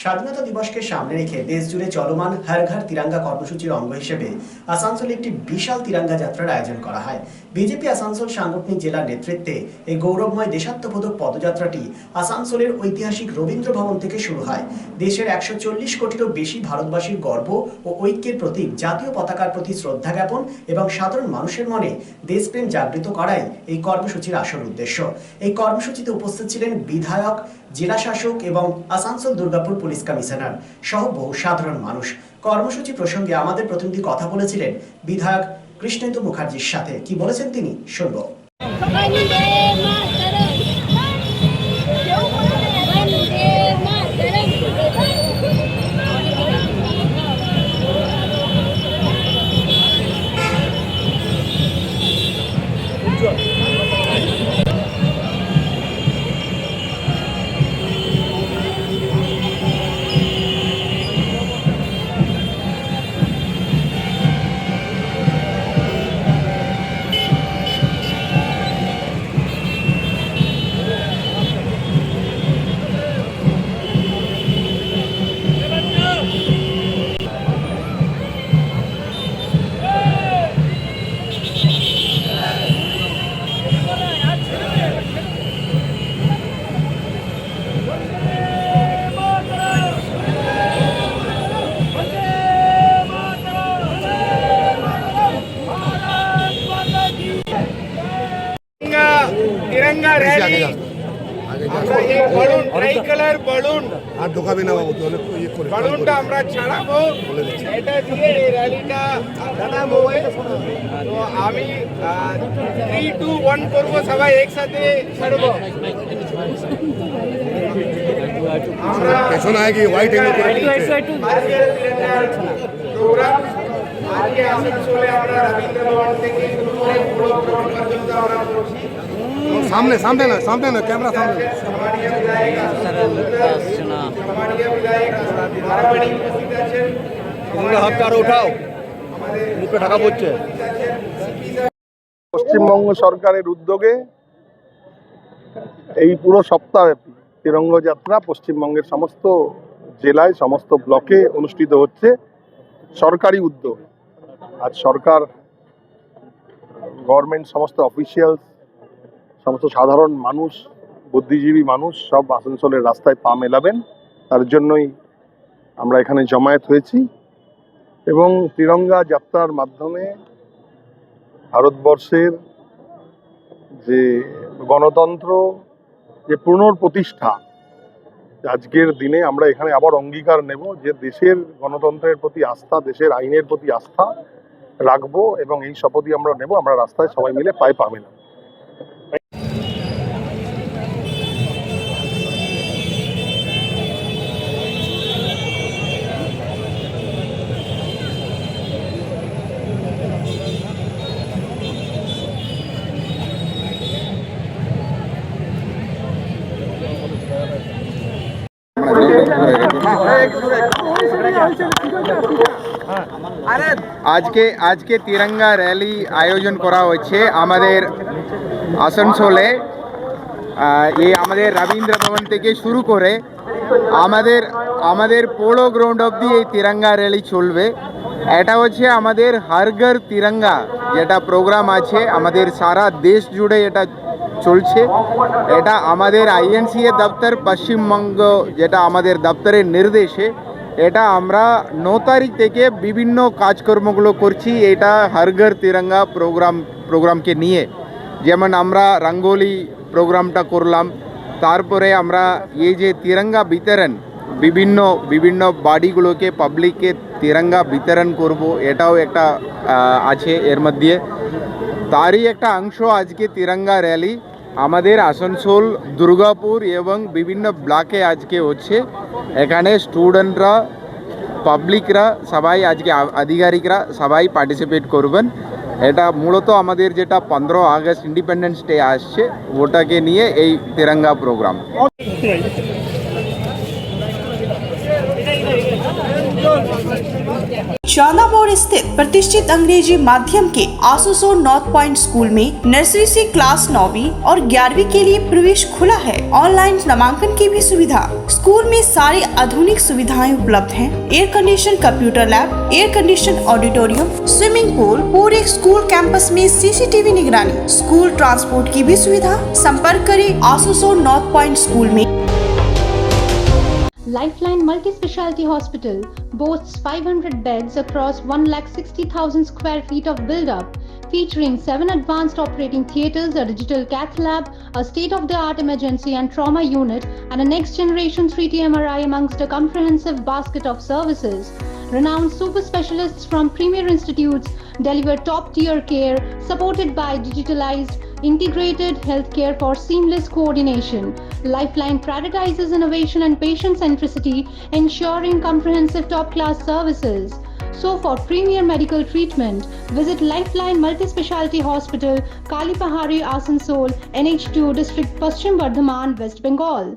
স্বাধীনতা দিবসকে সামনে রেখে দেশ জুড়ে চলমান হর ঘর তিরঙ্গা কর্মসূচির অঙ্গ হিসেবে আসানসোলে একটি বিশাল তিরঙ্গা যাত্রার আয়োজন করা হয়। বিজেপি আসানসোল সাংগঠনিক জেলার নেতৃত্বে এই গৌরবময় দেশাত্মবোধক পদযাত্রাটি আসানসোলের ঐতিহাসিক রবীন্দ্র ভবন থেকে শুরু হয়। দেশের 140 কোটিরও বেশি ভারতবাসীর গর্ব ও ঐক্যের প্রতীক জাতীয় পতাকার প্রতি শ্রদ্ধা জ্ঞাপন এবং সাধারণ মানুষের মনে দেশপ্রেম জাগৃত করাই এই কর্মসূচির আসল উদ্দেশ্য। এই কর্মসূচিতে উপস্থিত ছিলেন বিধায়ক, জেলা শাসক এবং আসানসোল দুর্গাপুর পুলিশ কমিশনার সহ বহু সাধারণ মানুষ। কর্মসূচি প্রসঙ্গে আমাদের প্রতিনিধি কথা বলেছিলেন বিধায়ক কৃষ্ণেন্দু মুখার্জির সাথে। কি বলেছেন তিনি শুনবো। तिरंगा रैली আমরা এই বলুন ট্রাই কালার বলুন আর ঢোকাবে না বাবু তাহলে ইয়ে করে বলুনটা আমরা ছাড়াবো। এটা দিয়ে এই র্যালিটা জানাবো। তো আমি 3, 2, 1 করবো, সবাই একসাথে ছাড়বো। আমরা পেছনে আগে হোয়াইট এঙ্গেল করে প্রোগ্রাম আজকে আসানসোলে আমরা রবীন্দ্র ভবন থেকে শুরু করে পুরো গ্রাউন্ড পর্যন্ত আমরা করছি। সামনে সামনে না ক্যামেরা সামনে পশ্চিমবঙ্গ সরকারের উদ্যোগে এই পুরো সপ্তাহব্যাপী তিরঙ্গা যাত্রা পশ্চিমবঙ্গের সমস্ত জেলায় সমস্ত ব্লকে অনুষ্ঠিত হচ্ছে। সরকারি উদ্যোগ। আজ সরকার, গভর্নমেন্ট, সমস্ত অফিসিয়ালস, সমস্ত সাধারণ মানুষ, বুদ্ধিজীবী মানুষ সব আসানসোলের রাস্তায় পা মেলাবেন, তার জন্যই আমরা এখানে জমায়েত হয়েছি। এবং তিরঙ্গা যাত্রার মাধ্যমে ভারতবর্ষের যে গণতন্ত্র, যে পুনঃপ্রতিষ্ঠা, আজকের দিনে আমরা এখানে আবার অঙ্গীকার নেব যে দেশের গণতন্ত্রের প্রতি আস্থা, দেশের আইনের প্রতি আস্থা রাখবো এবং এই শপথই আমরা নেব। আমরা রাস্তায় সবাই মিলে পায়ে পা মেলাবো। আজকে তিরঙ্গা র্যালি আয়োজন করা হচ্ছে আমাদের আসানসোলে। এই আমাদের রবীন্দ্র ভবন থেকে শুরু করে আমাদের পোলো গ্রাউন্ড অবধি এই তিরঙ্গা র্যালি চলবে। এটা হচ্ছে আমাদের হর ঘর তিরঙ্গা যেটা প্রোগ্রাম আছে, আমাদের সারা দেশ জুড়ে এটা চলছে। এটা আমাদের আইএনসিএ দপ্তর পশ্চিমবঙ্গ, যেটা আমাদের দপ্তরের নির্দেশে এটা আমরা 9 তারিখ থেকে বিভিন্ন কাজকর্মগুলো করছি। এটা হর ঘর তিরঙ্গা প্রোগ্রামকে নিয়ে, যেমন আমরা রঙ্গোলি প্রোগ্রামটা করলাম, তারপরে আমরা এই যে তিরঙ্গা বিতরণ বিভিন্ন বাড়িগুলোকে, পাবলিককে তিরঙ্গা বিতরণ করব, এটাও একটা আছে এর মধ্যে। তারই একটা অংশ আজকে তিরঙ্গা র্যালি আমাদের আসানসোল, দুর্গাপুর এবং বিভিন্ন ব্লকে আজকে হচ্ছে। এখানে স্টুডেন্টরা, পাবলিকরা সবাই, আজকে আধিকারিকরা সবাই পার্টিসিপেট করবেন। এটা মূলত আমাদের যেটা 15 আগস্ট ইন্ডিপেন্ডেন্স ডে আসছে ওটাকে নিয়ে এই তিরঙ্গা প্রোগ্রাম। चांदा मोड़ स्थित प्रतिष्ठित अंग्रेजी माध्यम के आसुसो नॉर्थ पॉइंट स्कूल में नर्सरी से क्लास 9वीं और 11वीं के लिए प्रवेश खुला है। ऑनलाइन नामांकन की भी सुविधा। स्कूल में सारी आधुनिक सुविधाएं उपलब्ध हैं। Air condition computer lab, air condition auditorium, swimming pool, पूरे स्कूल कैंपस में सीसीटीवी निगरानी, स्कूल ट्रांसपोर्ट की भी सुविधा। संपर्क करें आसुसो नॉर्थ पॉइंट स्कूल में। Lifeline Multi-Specialty Hospital boasts 500 beds across 1,60,000 square feet of build-up, featuring 7 advanced operating theatres, a digital cath lab, a state-of-the-art emergency and trauma unit, and a next-generation 3D MRI amongst a comprehensive basket of services. Renowned super specialists from premier institutes deliver top-tier care, supported by digitalized, integrated healthcare for seamless coordination. Lifeline prioritizes innovation and patient centricity, ensuring comprehensive top-class services. So, for premier medical treatment, visit Lifeline Multi-Specialty Hospital, Kalipahari, Asansol, NH2 District, Paschim Bardhaman, West Bengal.